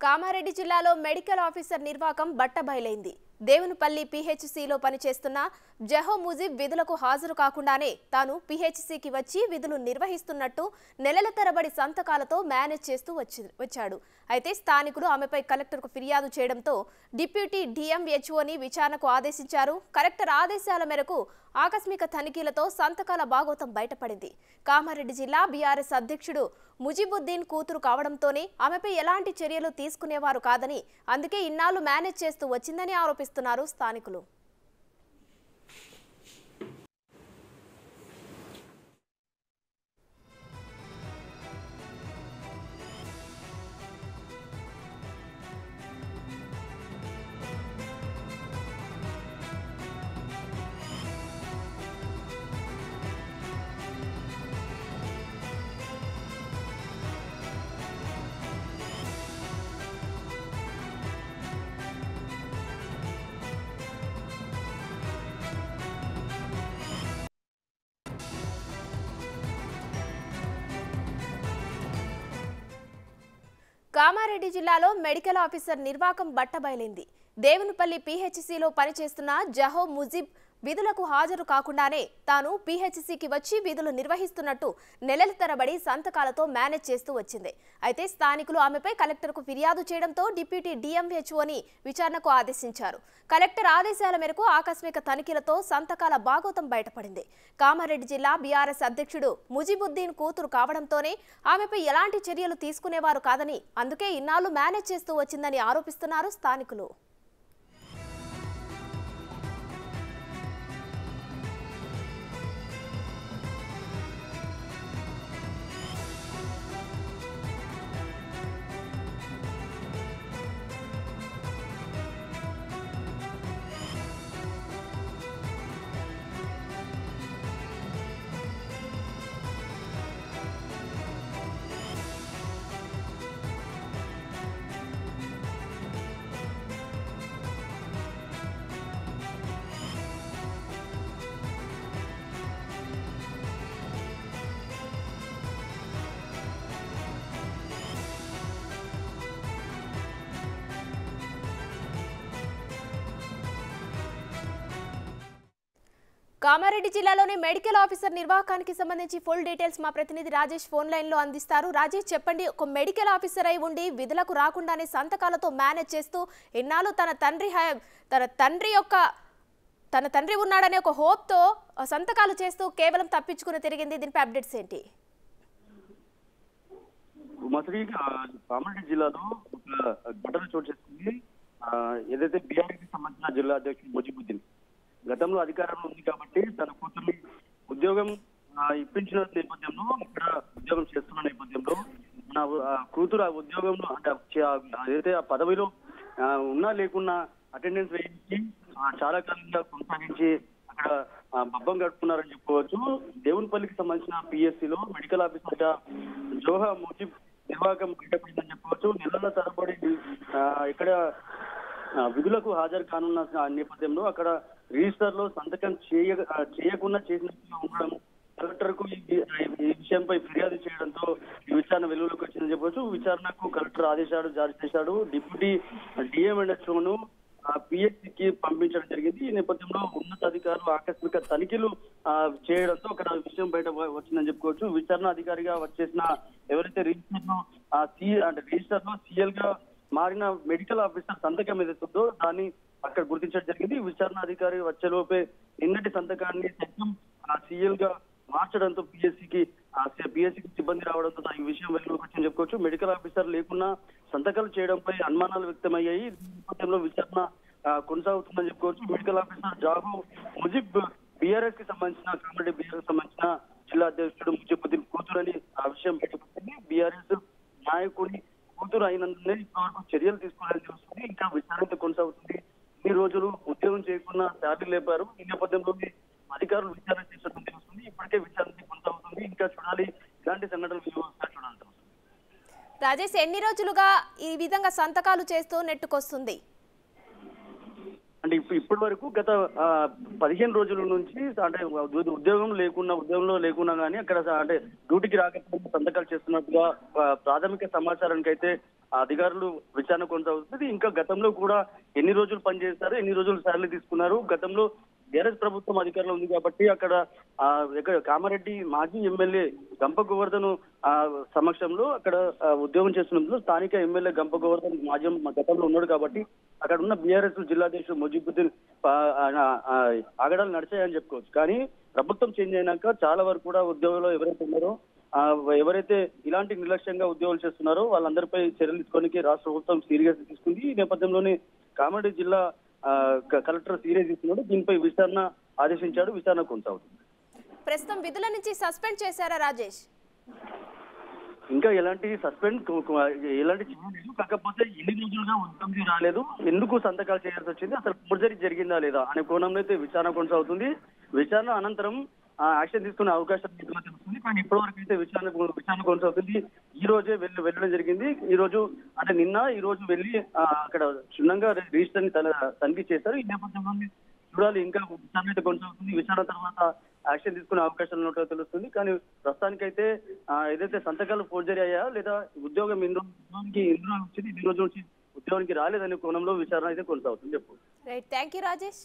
కామారెడ్డి జిల్లాలో medical officer నిర్వాకం బట్టబయలైంది. Devunipalli పీహెచ్సీలో పనిచేస్తున్న జహో ముజీబ్ విధులకు హాజరు కాకుండానే తాను పీహెచ్సీకి వచ్చి విధులు నిర్వహిస్తున్నట్టు నెలల తరబడి సంతకాలతో మేనేజ్ చేస్తూ వచ్చాడు. అయితే స్థానికులు ఆమెపై కలెక్టర్కు ఫిర్యాదు చేయడంతో డిప్యూటీ డిఎంహెచ్ఓని విచారణకు ఆదేశించారు. కలెక్టర్ ఆదేశాల మేరకు ఆకస్మిక తనిఖీలతో సంతకాల భాగోతం బయటపడింది. కామారెడ్డి జిల్లా బీఆర్ఎస్ అధ్యక్షుడు ముజిబుద్దీన్ కూతురు కావడంతోనే ఆమెపై ఎలాంటి చర్యలు తీసుకునేవారు కాదని, అందుకే ఇన్నాళ్లు మేనేజ్ చేస్తూ వచ్చిందని ఆరోపిస్తున్నారు స్థానికులు. కామారెడ్డి జిల్లాలో మెడికల్ ఆఫీసర్ నిర్వాకం బట్టబయలైంది. దేవునిపల్లి పీహెచ్సీలో పనిచేస్తున్న జహో ముజీబ్ విధులకు హాజరు కాకుండానే తాను పీహెచ్సీకి వచ్చి విధులు నిర్వహిస్తున్నట్టు నెలల తరబడి సంతకాలతో మేనేజ్ చేస్తూ వచ్చింది. అయితే స్థానికులు ఆమెపై కలెక్టర్కు ఫిర్యాదు చేయడంతో డిప్యూటీ డిఎంహెచ్ఓని విచారణకు ఆదేశించారు. కలెక్టర్ ఆదేశాల మేరకు ఆకస్మిక తనిఖీలతో సంతకాల భాగోతం బయటపడింది. కామారెడ్డి జిల్లా బీఆర్ఎస్ అధ్యక్షుడు ముజిబుద్దీన్ కూతురు కావడంతోనే ఆమెపై ఎలాంటి చర్యలు తీసుకునేవారు కాదని, అందుకే ఇన్నాళ్లు మేనేజ్ చేస్తూ వచ్చిందని ఆరోపిస్తున్నారు స్థానికులు. కామారెడ్డి జిల్లాలోని మెడికల్ ఆఫీసర్ నిర్వాకానికి సంబంధించి ఫుల్ డీటెయిల్స్ మా ప్రతినిధి రాజేష్ ఫోన్ లైన్ లో అందిస్తారు. రాజేష్, చెప్పండి, ఒక మెడికల్ ఆఫీసర్ అయి ఉండి విధులకు రాకుండానే సంతకాలతో మేనేజ్ చేస్తూ ఇన్నాళ్ళు తన తండ్రి ఉన్నాడనే ఒక హోప్ తో సంతకాలు చేస్తూ కేవలం తప్పించుకుని తిరిగింది. దీనిపై అప్డేట్స్ ఏంటి? కామారెడ్డి జిల్లాలో ఒక ఘటన చోటు చేసుకుంది. ఏదైతే బీఆర్ఎస్ సంబంధించిన జిల్లా అధ్యక్షుడు ముజిబుద్దీన్ గతంలో అధికారంలో ఉంది కాబట్టి తన కూతుర్ని ఉద్యోగం ఇప్పించిన నేపథ్యంలో, ఇక్కడ ఉద్యోగం చేస్తున్న నేపథ్యంలో నా కూతురు ఆ ఉద్యోగంలో అంటే ఏదైతే ఆ పదవిలో ఉన్నా లేకున్నా అటెండెన్స్ వేయించి చాలా కాలంగా కొనసాగించి అక్కడ బబ్బం గడుపుతున్నారని చెప్పుకోవచ్చు. దేవునిపల్లికి సంబంధించిన పిఎస్సిలో మెడికల్ ఆఫీసర్ గా జోహా ముజీబ్ నిర్వాహకం బయటపడిందని చెప్పవచ్చు. నెలల తరబడి ఇక్కడ విధులకు హాజరు కానున్న నేపథ్యంలో అక్కడ రిజిస్టర్ లో సంతకం చేయకుండా చేసినట్టుగా ఉండడం, కలెక్టర్ కు ఈ విషయంపై ఫిర్యాదు చేయడంతో ఈ విచారణ వెలుగులోకి వచ్చిందని చెప్పవచ్చు. విచారణకు కలెక్టర్ ఆదేశాలు జారీ చేశాడు. డిప్యూటీ డిఎంహెచ్ఓను పిఎస్సికి పంపించడం జరిగింది. ఈ నేపథ్యంలో ఉన్నతాధికారులు ఆకస్మిక తనిఖీలు చేయడంతో అక్కడ విషయం బయట వచ్చిందని చెప్పుకోవచ్చు. విచారణ అధికారిగా వచ్చేసిన ఎవరైతే రిజిస్టర్ లో సిఎల్ గా మారిన మెడికల్ ఆఫీసర్ సంతకం ఏదైతుందో దాన్ని అక్కడ గుర్తించడం జరిగింది. విచారణ అధికారి వచ్చేలోపే నిన్నటి సంతకాన్ని సైతం సిఎల్ గా మార్చడంతో పిఎస్సికి సిబ్బంది రావడంతో ఈ విషయం వెలుగులోకి వచ్చిందని చెప్పుకోవచ్చు. మెడికల్ ఆఫీసర్ లేకున్నా సంతకాలు చేయడంపై అనుమానాలు వ్యక్తమయ్యాయి. నేపథ్యంలో విచారణ కొనసాగుతుందని చెప్పుకోవచ్చు. మెడికల్ ఆఫీసర్ జాహో ముజీబ్ బీఆర్ఎస్ కి సంబంధించిన కామారెడ్డి బీఆర్ఎస్ సంబంధించిన జిల్లా అధ్యక్షుడు ముజిబుద్దీన్ కూతురు అని ఆ విషయం బయటపడింది. బీఆర్ఎస్ నాయకుడి కూతురు అయినందునే ఇప్పటివరకు చర్యలు తీసుకోవాలని తెలుస్తుంది. ఇంకా విచారణ కొనసాగుతుంది. ఈ రోజులు ఉద్యోగం చేయకుండా శాలరీ లేపారు. ఈ నేపథ్యంలో అధికారులు విచారణ చేసినట్టు తెలుస్తుంది. ఇప్పటికే విచారణ కొనసాగుతుంది. ఇంకా చూడాలి ఇలాంటి సంఘటనలు చూడాలి. రాజేష్, ఎన్ని రోజులుగా ఈ విధంగా సంతకాలు చేస్తూ నెట్టుకొస్తుంది? అంటే ఇప్పటి వరకు గత 15 రోజుల నుంచి అంటే ఉద్యోగంలో లేకున్నా కానీ అక్కడ అంటే డ్యూటీకి రాకపోతే సంతకాలు చేస్తున్నట్టుగా ప్రాథమిక సమాచారానికి అయితే అధికారులు విచారణ కొనసాగుతుంది. ఇంకా గతంలో కూడా ఎన్ని రోజులు పనిచేస్తారు, ఎన్ని రోజులు శాలరీ తీసుకున్నారు, గతంలో టీఆర్ఎస్ ప్రభుత్వం అధికారంలో ఉంది కాబట్టి అక్కడ కామారెడ్డి మాజీ ఎమ్మెల్యే గంప గోవర్ధన్ సమక్షంలో అక్కడ ఉద్యోగం చేస్తున్నందుకు స్థానిక ఎమ్మెల్యే గంప గోవర్ధన్ మాజీ గతంలో ఉన్నాడు కాబట్టి అక్కడ ఉన్న బీఆర్ఎస్ జిల్లాధ్యక్షుడు ముజిబుద్దీన్ ఆగడాలు నడిచాయని చెప్పుకోవచ్చు. కానీ ప్రభుత్వం చేంజ్ అయినాక చాలా వరకు కూడా ఉద్యోగంలో ఎవరైతే ఉన్నారో ఎవరైతే ఇలాంటి నిర్లక్ష్యంగా ఉద్యోగాలు చేస్తున్నారో వాళ్ళందరిపై చర్యలు తీసుకోవడానికి రాష్ట్ర ప్రభుత్వం సీరియస్ తీసుకుంది. ఈ నేపథ్యంలోనే కామారెడ్డి జిల్లా కలెక్టర్ సీరియస్ తీసుకున్నాడు. దీనిపై విచారణ ఆదేశించాడు. విచారణ కొనసాగుతుంది. ప్రస్తుతం విధుల నుంచి సస్పెండ్ చేశారా రాజేష్? ఇంకా ఎలాంటి చేయలేదు. కాకపోతే ఎన్ని రోజులుగా ఉద్యోగం రాలేదు, ఎందుకు సంతకాలు చేయాల్సి వచ్చింది, అసలు ఫోర్జరీ జరిగిందా లేదా అనే కోణంలో అయితే విచారణ కొనసాగుతుంది. విచారణ అనంతరం యాక్షన్ తీసుకునే అవకాశం తెలుస్తుంది. కానీ ఇప్పటివరకు అయితే విచారణ కొనసాగుతుంది. ఈ రోజే వెళ్ళడం జరిగింది. ఈ రోజు అంటే నిన్న ఈ రోజు వెళ్ళి అక్కడ క్షుణ్ణంగా రిజిస్టర్ ని తనిఖీ చేశారు. ఈ నేపథ్యంలో చూడాలి, ఇంకా విచారణ అయితే కొనసాగుతుంది. విచారణ తర్వాత యాక్షన్ తీసుకునే అవకాశాలు ఉన్నట్టు తెలుస్తుంది. కానీ ప్రస్తుతానికైతే ఏదైతే సంతకాలు ఫోర్జరీ అయ్యా లేదా ఉద్యోగం ఇందులో వచ్చింది, ఈ రోజు నుంచి ఉద్యోగానికి రాలేదనే కోణంలో విచారణ అయితే కొనసాగుతుంది. చెప్పు. Right, thank you Rajesh.